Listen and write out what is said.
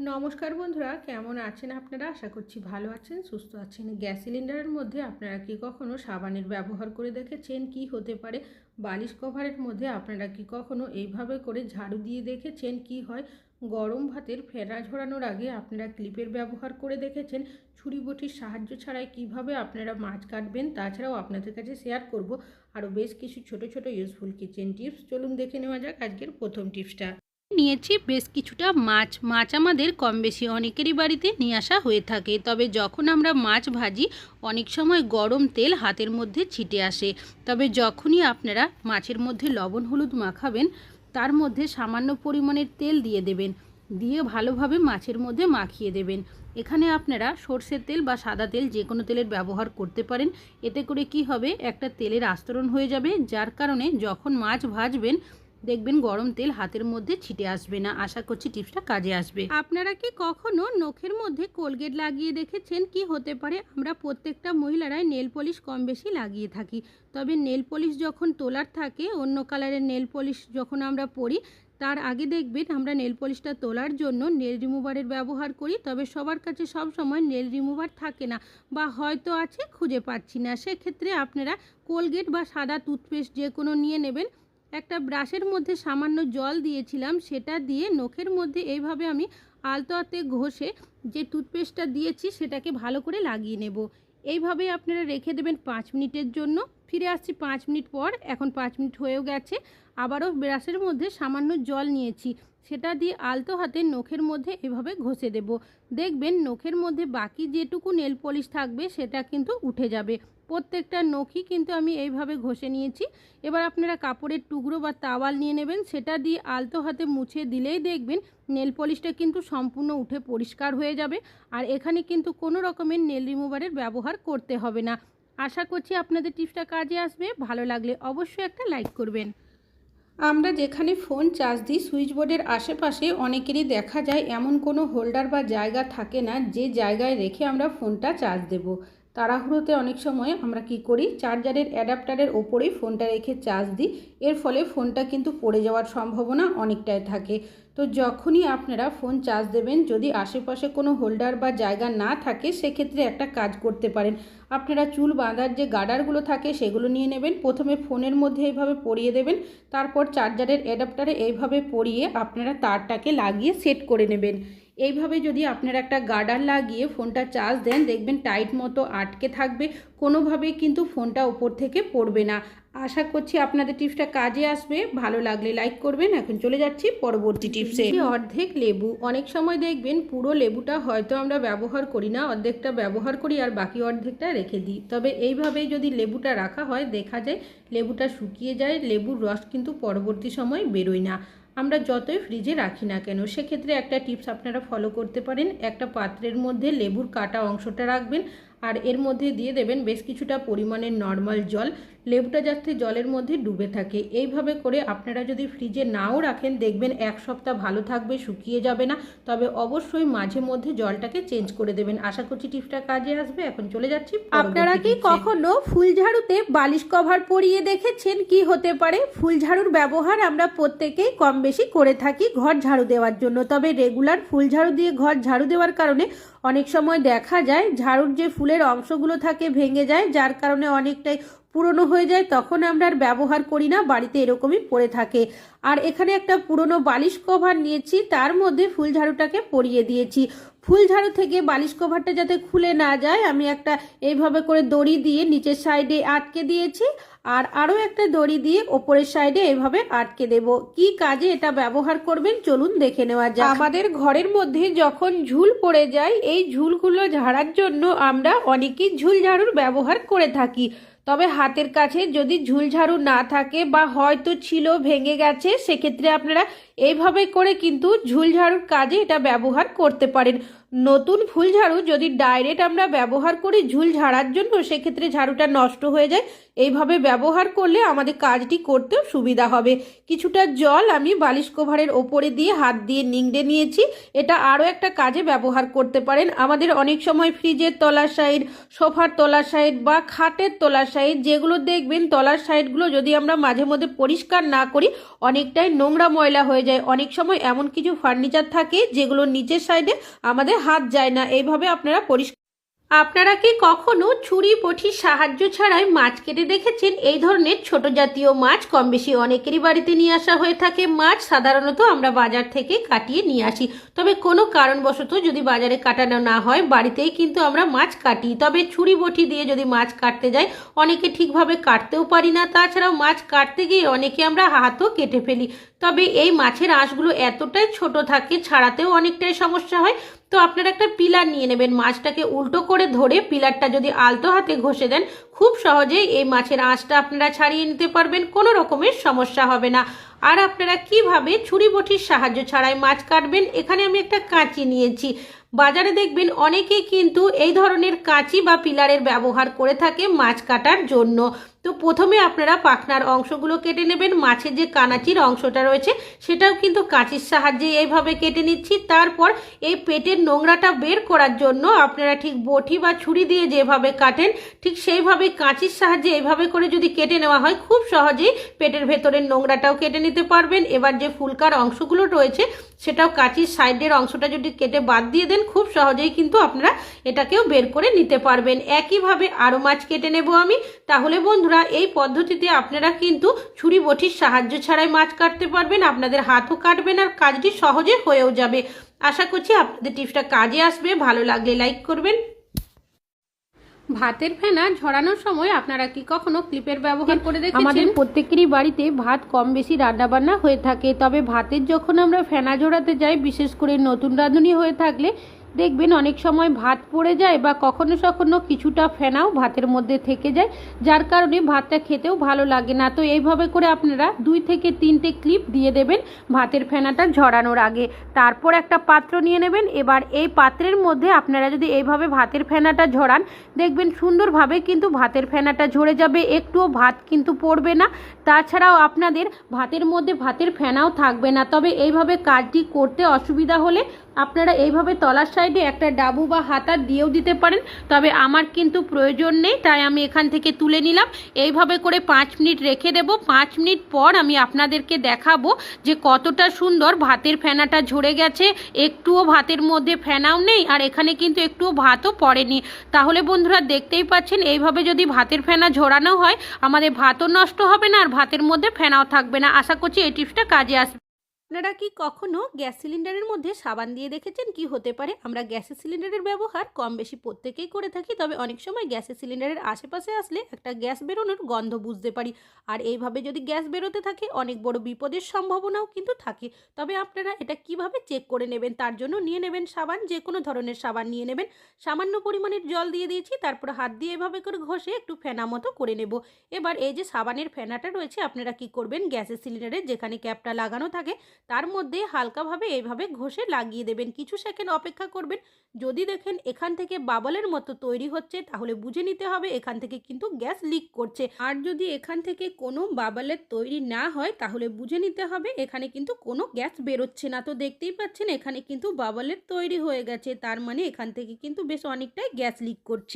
নমস্কার বন্ধুরা, কেমন আছেন আপনারা? আশা করছি ভালো আছেন, সুস্থ আছেন। গ্যাস সিলিন্ডারের মধ্যে আপনারা কি কখনো সাবানের ব্যবহার করে দেখেছেন? কি হতে পারে? বালিশ কভারের মধ্যে আপনারা কি কখনো এইভাবে করে ঝাড়ু দিয়ে দেখেছেন? কি হয়? গরম ভাতের ফেনা ঝরানোর আগে আপনারা ক্লিপের ব্যবহার করে দেখেছেন? ছুরি বটির সাহায্য ছাড়াই কিভাবে আপনারা মাছ কাটবেন, তাছাড়াও আপনাদের কাছে শেয়ার করব আরও বেশ কিছু ছোট ছোট ইউজফুল কিচেন টিপস। চলুন দেখে নেওয়া যাক আজকের প্রথম টিপসটা। নিয়েছি বেশ কিছুটা মাছ আমাদের কম বেশি অনেকেরই বাড়িতে নিয়ে আসা হয়ে থাকে। তবে যখন আমরা মাছ ভাজি অনেক সময় গরম তেল হাতের মধ্যে ছিটে আসে। তবে যখনই আপনারা মাছের মধ্যে লবণ হলুদ মাখাবেন, তার মধ্যে সামান্য পরিমাণের তেল দিয়ে দেবেন, দিয়ে ভালোভাবে মাছের মধ্যে মাখিয়ে দেবেন। এখানে আপনারা সর্ষের তেল বা সাদা তেল যে কোনো তেলের ব্যবহার করতে পারেন। এতে করে কি হবে, একটা তেলের আস্তরণ হয়ে যাবে, যার কারণে যখন মাছ ভাজবেন দেখবেন গরম তেল হাতের মধ্যে ছিটে আসবে না। আশা করছি টিপসটা কাজে আসবে। আপনারা কি কখনো নখের মধ্যে কোলগেট লাগিয়ে দেখেছেন? কি হতে পারে, আমরা প্রত্যেকটা মহিলারাই নেল পলিশ কম বেশি লাগিয়ে থাকি। তবে নেল পলিশ যখন তোলার থাকে, অন্য কালারের নেল পলিশ যখন আমরা পরি, তার আগে দেখবেন আমরা নেল পলিশটা তোলার জন্য নেল রিমুভারের ব্যবহার করি। তবে সবার কাছে সব সময় নেল রিমুভার থাকে না, বা হয়তো আছে খুঁজে পাচ্ছি না। সেক্ষেত্রে আপনারা কোলগেট বা সাদা টুথপেস্ট যে কোনো নিয়ে নেবেন। একটা ব্রাশের মধ্যে সামান্য জল দিয়েছিলাম, সেটা দিয়ে নখের মধ্যে এইভাবে আমি আলতো হাতে ঘষে যে টুথপেস্টটা দিয়েছি সেটাকে ভালো করে লাগিয়ে নেব। এইভাবে আপনারা রেখে দেবেন 5 মিনিটের জন্য। ফিরে আসছি 5 মিনিট পর। এখন 5 মিনিট হয়েও গেছে। আবারও ব্রাশের মধ্যে সামান্য জল নিয়েছি, সেটা দিয়ে আলতো হাতে নখের মধ্যে এভাবে ঘষে দেব। দেখবেন নখের মধ্যে বাকি যেটুকু নেল পলিশ থাকবে সেটা কিন্তু উঠে যাবে। প্রত্যেকটা নখই কিন্তু আমি এইভাবে ঘষে নিয়েছি। এবার আপনারা কাপড়ের টুকরো বা তাওয়াল নিয়ে নেবেন, সেটা দিয়ে আলতো হাতে মুছে দিলেই দেখবেন নেল পলিশটা কিন্তু সম্পূর্ণ উঠে পরিষ্কার হয়ে যাবে। আর এখানে কিন্তু কোনো রকমের নেল রিমুভারের ব্যবহার করতে হবে না। আশা করছি আপনাদের টিপসটা কাজে আসবে। ভালো লাগলে অবশ্যই একটা লাইক করবেন। আমরা যেখানে ফোন চার্জ দিই, সুইচ বোর্ডের আশেপাশে অনেকেরই দেখা যায় এমন কোনো হোল্ডার বা জায়গা থাকে না যে জায়গায় রেখে আমরা ফোনটা চার্জ দেব। তাড়াহুড়োতে অনেক সময় আমরা কি করি, চার্জারের অ্যাডাপ্টারের ওপরেই ফোনটা রেখে চার্জ দিই। এর ফলে ফোনটা কিন্তু পড়ে যাওয়ার সম্ভাবনা অনেকটাই থাকে। তো যখনই আপনারা ফোন চার্জ দেবেন, যদি আশেপাশে কোনো হোল্ডার বা জায়গা না থাকে, সেক্ষেত্রে একটা কাজ করতে পারেন। আপনারা চুল বাঁধার যে গার্ডারগুলো থাকে সেগুলো নিয়ে নেবেন। প্রথমে ফোনের মধ্যে এইভাবে পরিয়ে দেবেন, তারপর চার্জারের অ্যাডাপ্টারে এইভাবে পরিয়ে আপনারা তারটাকে লাগিয়ে সেট করে নেবেন। এইভাবে যদি আপনারা একটা গার্ডার লাগিয়ে ফোনটা চার্জ দেন, দেখবেন টাইট মতো আটকে থাকবে, কোনোভাবেই কিন্তু ফোনটা উপর থেকে পড়বে না। আশা করছি আপনাদের টিপসটা কাজে আসবে। ভালো লাগলে লাইক করবেন। এখন চলে যাচ্ছি পরবর্তী টিপসে। অর্ধেক লেবু। অনেক সময় দেখবেন পুরো লেবুটা হয়তো আমরা ব্যবহার করি না, অর্ধেকটা ব্যবহার করি আর বাকি অর্ধেকটা রেখে দিই। তবে এইভাবেই যদি লেবুটা রাখা হয়, দেখা যায় লেবুটা শুকিয়ে যায়, লেবুর রস কিন্তু পরবর্তী সময় বেরোয় না, আমরা যতই ফ্রিজে রাখি না কেন। সেক্ষেত্রে একটা টিপস আপনারা ফলো করতে পারেন। একটা পাত্রের মধ্যে লেবুর কাটা অংশটা রাখবেন, আর এর মধ্যে দিয়ে দেবেন বেশ কিছুটা পরিমাণের নর্মাল জল। লেবুটা যাতে জলের মধ্যে ডুবে থাকে। এইভাবে করে আপনারা যদি ফ্রিজে নাও রাখেন, দেখবেন 1 সপ্তাহ ভালো থাকবে, শুকিয়ে যাবে না। তবে অবশ্যই মাঝে মধ্যে জলটাকে চেঞ্জ করে দেবেন। আশা করছি টিপসটা কাজে আসবে। এখন চলে যাচ্ছি। আপনারা কি কখনো ফুলঝাড়ুতে বালিশ কভার পরিয়ে দেখেছেন? কি হতে পারে? ফুলঝাড়ুর ব্যবহার আমরা প্রত্যেকেই কম বেশি করে থাকি ঘর ঝাড়ু দেওয়ার জন্য। তবে রেগুলার ফুলঝাড়ু দিয়ে ঘর ঝাড়ু দেওয়ার কারণে অনেক সময় দেখা যায় ঝাড়ুর যে ফুলের অংশগুলো থাকে ভেঙে যায়, যার কারণে অনেকটাই পুরনো হয়ে যায়। তখন আমরা আর ব্যবহার করি না, বাড়িতে এরকমই পড়ে থাকে। আর এখানে একটা পুরনো বালিশ কভার নিয়েছি, তার মধ্যে ফুল ঝাড়ুটাকে পরিয়ে দিয়েছি। ফুল ঝাড়ু থেকে বালিশ কভারটা যাতে খুলে না যায়, আমি একটা এইভাবে করে দড়ি দিয়ে নিচের সাইডে আটকে দিয়েছি, আর আরও একটা দড়ি দিয়ে ওপরের সাইডে এভাবে আটকে দেব। কি কাজে এটা ব্যবহার করবেন চলুন দেখে নেওয়া যাক। আমাদের ঘরের মধ্যে যখন ঝুল পড়ে যায়, এই ঝুলগুলো ঝাড়ার জন্য আমরা অনেকেই ঝুল ঝাড়ুর ব্যবহার করে থাকি। তবে হাতের কাছে যদি ঝুল ঝাড়ু না থাকে বা হয়তো ছিল ভেঙে গেছে, সেক্ষেত্রে আপনারা এইভাবে করে কিন্তু ঝুল ঝাড়ুর কাজে এটা ব্যবহার করতে পারেন। নতুন ফুল ঝাড়ু যদি ডাইরেক্ট আমরা ব্যবহার করি ঝুল ঝাড়ার জন্য, সেক্ষেত্রে ঝাড়ুটা নষ্ট হয়ে যায়। এইভাবে ব্যবহার করলে আমাদের কাজটি করতেও সুবিধা হবে। কিছুটা জল আমি বালিশ কভারের ওপরে দিয়ে হাত দিয়ে নিংড়ে নিয়েছি। এটা আরও একটা কাজে ব্যবহার করতে পারেন। আমাদের অনেক সময় ফ্রিজের তলার সাইড, সোফার তলার সাইড বা খাটের তলার সাইড, যেগুলো দেখবেন তলার সাইডগুলো যদি আমরা মাঝে মধ্যে পরিষ্কার না করি অনেকটাই নোংরা ময়লা হয়ে যায়। অনেক সময় এমন কিছু ফার্নিচার থাকে যেগুলো নিচের সাইডে আমাদের হাত যায় না। এইভাবে আপনারা কি কখনো ছুরি বটির সাহায্য ছাড়াই মাছ কেটে দেখেছেন? এই ধরনের ছোট জাতীয় মাছ কম বেশি অনেকেরই বাড়িতে নিয়ে আসা হয়ে থাকে। মাছ সাধারণত আমরা বাজার থেকে কাটিয়ে নিয়ে আসি, তবে কোনো কারণবশত যদি বাজারে কাটানো না হয় বাড়িতেই কিন্তু আমরা মাছ কাটি। তবে ছুরি বটি দিয়ে যদি মাছ কাটতে যাই অনেকে ঠিকভাবে কাটতেও পারি না, তাছাড়াও মাছ কাটতে গিয়ে অনেকে আমরা হাতও কেটে ফেলি। তবে এই মাছের আঁশগুলো এতটাই ছোট থাকে, ছাড়াতেও অনেকটাই সমস্যা হয়। তো আপনারা একটা পিলার নিয়ে নেবেন, মাছটাকে উল্টো করে ধরে পিলারটা যদি আলতো হাতে ঘষে দেন খুব সহজেই এই মাছের আঁশটা আপনারা ছাড়িয়ে নিতে পারবেন, কোনো রকমের সমস্যা হবে না। আর আপনারা কিভাবে ছুরি বটির সাহায্য ছাড়াই মাছ কাটবেন, এখানে আমি একটা কাঁচি নিয়েছি। বাজারে দেখবেন অনেকেই কিন্তু এই ধরনের কাঁচি বা পিলারের ব্যবহার করে থাকে মাছ কাটার জন্য। তো প্রথমে আপনারা পাখনার অংশগুলো কেটে নেবেন। মাছের যে কানাচির অংশটা রয়েছে সেটাও কিন্তু কাঁচির সাহায্যে এইভাবে কেটে নিচ্ছি। তারপর এই পেটের নোংরাটা বের করার জন্য আপনারা ঠিক বটি বা ছুরি দিয়ে যেভাবে কাটেন ঠিক সেইভাবে কাঁচির সাহায্যে এইভাবে করে যদি কেটে নেওয়া হয় খুব সহজেই পেটের ভেতরের নোংরাটাও কেটে নিতে পারবেন। এবার যে ফুলকার অংশগুলো রয়েছে সেটাও কাঁচির সাইডের অংশটা যদি কেটে বাদ দিয়ে দেন খুব সহজেই কিন্তু আপনারা এটাকেও বের করে নিতে পারবেন। একইভাবে আরও মাছ কেটে নেব আমি। তাহলে বন্ধুরা এই পদ্ধতিতে আপনারা কিন্তু ছুরি বটির সাহায্য ছাড়াই মাছ কাটতে পারবেন, আপনাদের হাতও কাটবেন আর কাজটি সহজে হয়েও যাবে। আশা করছি আপনাদের টিপসটা কাজে আসবে। ভালো লাগলে লাইক করবেন। ভাতের ফেনা ঝরানোর সময় আপনারা কি কখনো ক্লিপের ব্যবহার করে দেখেছেন? আমাদের প্রত্যেকেরই বাড়িতে ভাত কম বেশি রান্নাবান্না হয়ে থাকে, তবে ভাতের যখন আমরা ফেনা ঝরাতে যাই বিশেষ করে নতুন রাঁধুনি হয়ে থাকলে দেখবেন অনেক সময় ভাত পড়ে যায় বা কখনো কখনো কিছুটা ফেনাও ভাতের মধ্যে থেকে যায়, যার কারণে ভাতটা খেতেও ভালো লাগে না। তো এইভাবে করে আপনারা 2 থেকে 3টে ক্লিপ দিয়ে দেবেন ভাতের ফেনাটা ঝরানোর আগে। তারপর একটা পাত্র নিয়ে নেবেন। এবার এই পাত্রের মধ্যে আপনারা যদি এইভাবে ভাতের ফেনাটা ঝরান দেখবেন সুন্দরভাবে কিন্তু ভাতের ফেনাটা ঝরে যাবে, একটুও ভাত কিন্তু পড়বে না। তাছাড়াও আপনাদের ভাতের মধ্যে ভাতের ফেনাও থাকবে না। তবে এইভাবে কাজটি করতে অসুবিধা হলে আপনারা এইভাবে তলার সাইডে একটা ডাবু বা হাতা দিয়েও দিতে পারেন, তবে আমার কিন্তু প্রয়োজন নেই তাই আমি এখান থেকে তুলে নিলাম। এইভাবে করে 5 মিনিট রেখে দেব। 5 মিনিট পর আমি আপনাদেরকে দেখাবো যে কতটা সুন্দর ভাতের ফেনাটা ঝরে গেছে, একটুও ভাতের মধ্যে ফেনাও নেই আর এখানে কিন্তু একটুও ভাতও পড়েনি। তাহলে বন্ধুরা দেখতেই পাচ্ছেন এইভাবে যদি ভাতের ফেনা ঝরানো হয় আমাদের ভাতও নষ্ট হবে না আর ভাতের মধ্যে ফেনাও থাকবে না। আশা করছি এই টিপসটা কাজে আসবে। আপনারা কি কখনো গ্যাস সিলিন্ডারের মধ্যে সাবান দিয়ে দেখেছেন? কি হতে পারে? আমরা গ্যাসের সিলিন্ডারের ব্যবহার কম বেশি প্রত্যেকেই করে থাকি, তবে অনেক সময় গ্যাসের সিলিন্ডারের আশেপাশে আসলে একটা গ্যাস বেরোনোর গন্ধ বুঝতে পারি। আর এইভাবে যদি গ্যাস বেরোতে থাকে অনেক বড় বিপদের সম্ভাবনাও কিন্তু থাকে। তবে আপনারা এটা কিভাবে চেক করে নেবেন তার জন্য নিয়ে নেবেন সাবান, যে কোনো ধরনের সাবান নিয়ে নেবেন। সামান্য পরিমাণের জল দিয়ে দিয়েছি, তারপর হাত দিয়ে এভাবে করে ঘষে একটু ফেনা মতো করে নেব। এবার এই যে সাবানের ফেনাটা রয়েছে আপনারা কি করবেন, গ্যাসের সিলিন্ডারের যেখানে ক্যাপটা লাগানো থাকে তার মধ্যে হালকাভাবে এইভাবে ঘষে লাগিয়ে দেবেন। কিছু সেকেন্ড অপেক্ষা করবেন। যদি দেখেন এখান থেকে বাবলের মতো তৈরি হচ্ছে তাহলে বুঝে নিতে হবে এখান থেকে কিন্তু গ্যাস লিক করছে। আর যদি এখান থেকে কোনো বাবলের তৈরি না হয় তাহলে বুঝে নিতে হবে এখানে কিন্তু কোনো গ্যাস বেরোচ্ছে না। তো দেখতেই পাচ্ছেন এখানে কিন্তু বাবলের তৈরি হয়ে গেছে, তার মানে এখান থেকে কিন্তু বেশ অনেকটাই গ্যাস লিক করছে।